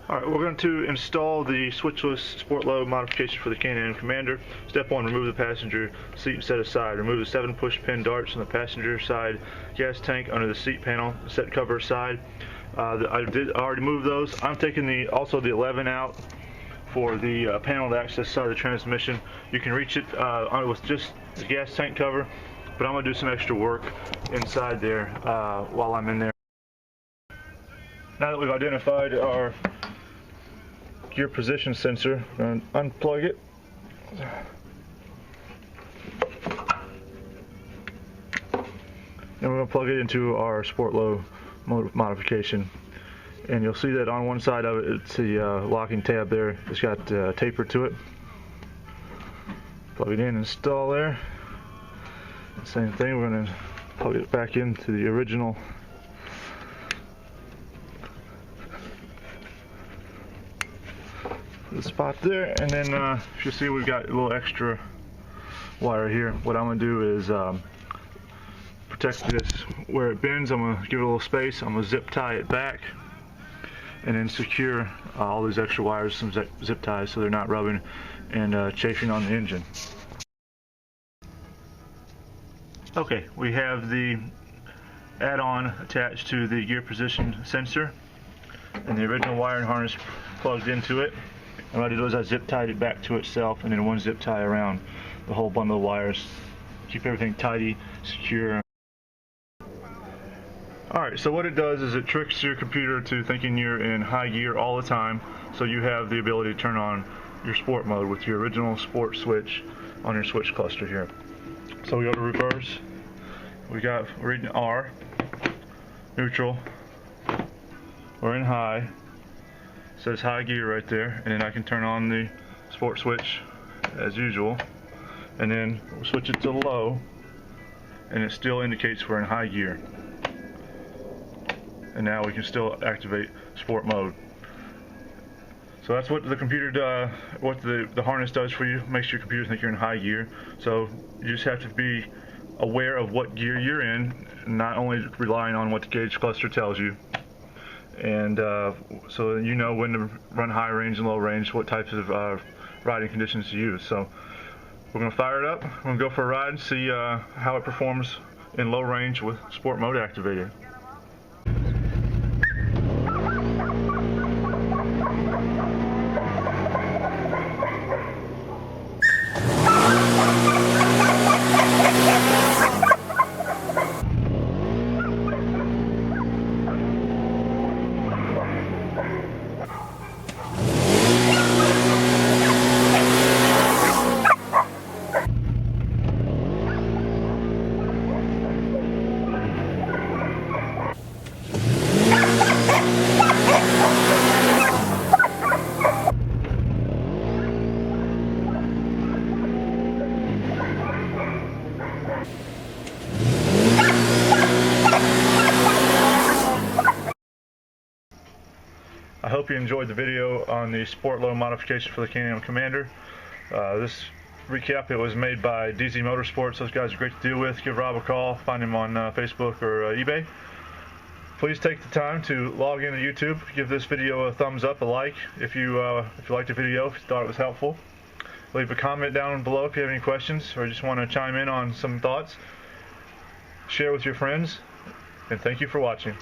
Alright, we're going to install the switchless sport load modification for the Can-Am Commander. Step 1, remove the passenger seat and set aside. Remove the 7 push pin darts on the passenger side gas tank under the seat panel, set cover aside. I did already move those. I'm taking also the 11 out for the panel to access side of the transmission. You can reach it with just the gas tank cover, but I'm going to do some extra work inside there while I'm in there. Now that we've identified our gear position sensor, I'm going to unplug it. And we're going to plug it into our sport low modification. And you'll see that on one side of it, it's the locking tab there. It's got taper to it. Plug it in, install there. Same thing, we're going to plug it back into the original spot there, and then you see we've got a little extra wire here. What I'm going to do is protect this where it bends. I'm going to give it a little space. I'm going to zip tie it back and then secure all these extra wires, some zip ties, so they're not rubbing and chafing on the engine. Okay, we have the add-on attached to the gear position sensor and the original wiring harness plugged into it. And what I did was I zip tied it back to itself, and then one zip tie around the whole bundle of wires. Keep everything tidy, secure. Alright, so what it does is it tricks your computer to thinking you're in high gear all the time, so you have the ability to turn on your sport mode with your original sport switch on your switch cluster here. So we go to reverse. We're reading R, neutral, we're in high. Says high gear right there, and then I can turn on the sport switch as usual, and then we'll switch it to low, and it still indicates we're in high gear. And now we can still activate sport mode. So that's what the computer does, what the harness does for you. Makes your computer think you're in high gear. So you just have to be aware of what gear you're in, not only relying on what the gauge cluster tells you. And so you know when to run high range and low range, what types of riding conditions to use. So we're going to fire it up, we're going to go for a ride and see how it performs in low range with sport mode activated. I hope you enjoyed the video on the sport low modification for the Can-Am Commander. This recap, it was made by DZ Motorsports. Those guys are great to deal with. Give Rob a call, find him on Facebook or eBay. Please take the time to log into YouTube, give this video a thumbs up, a like if you liked the video, if you thought it was helpful. Leave a comment down below if you have any questions or just want to chime in on some thoughts. Share with your friends, and thank you for watching.